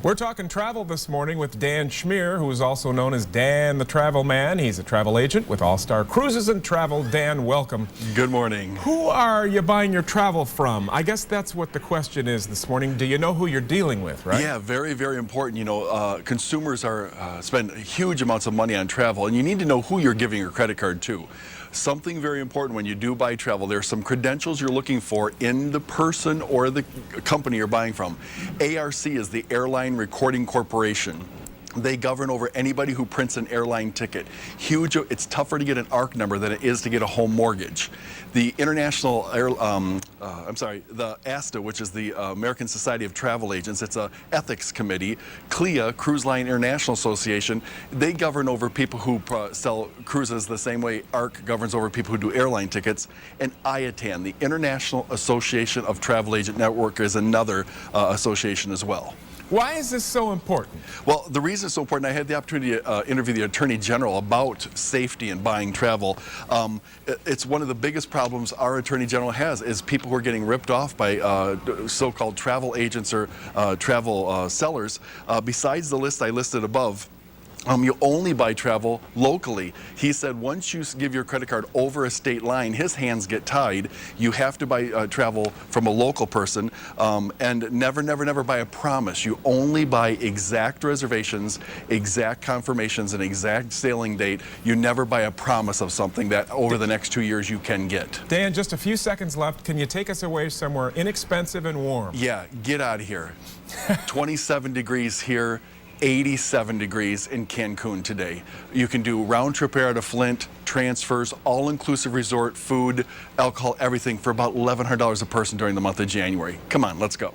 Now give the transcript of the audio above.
We're talking travel this morning with Dan Schmier, who is also known as Dan the Travel Man. He's a travel agent with All Star Cruises and Travel. Dan, welcome. Good morning. Who are you buying your travel from? I guess that's what the question is this morning. Do you know who you're dealing with, right? Yeah, very, very important. You know, consumers spend huge amounts of money on travel, and you need to know who you're giving your credit card to. Something very important when you do buy travel, there are some credentials you're looking for in the person or the company you're buying from. ARC is the Airline Recording Corporation. They govern over anybody who prints an airline ticket. Huge. It's tougher to get an ARC number than it is to get a home mortgage. The International the ASTA, which is the American Society of Travel Agents, it's a ethics committee. CLIA, Cruise Line International Association, they govern over people who sell cruises the same way ARC governs over people who do airline tickets. And IATAN, the International Association of Travel Agent Network, is another association as well. Why is this so important? Well, the reason it's so important, I had the opportunity to interview the Attorney General about safety and buying travel. It's one of the biggest problems our Attorney General has is people who are getting ripped off by so-called travel agents or travel sellers. Besides the list I listed above, you only buy travel locally. He said once you give your credit card over a state line, his hands get tied. You have to buy travel from a local person, and never buy a promise. You only buy exact reservations, exact confirmations, and exact sailing date. You never buy a promise of something that over the next 2 years you can get. Dan, just a few seconds left. Can you take us away somewhere inexpensive and warm? Yeah, get out of here. 27 degrees here. 87 degrees in Cancun today. You can do round trip air out of Flint, transfers, all-inclusive resort, food, alcohol, everything for about $1,100 a person during the month of January. Come on, let's go.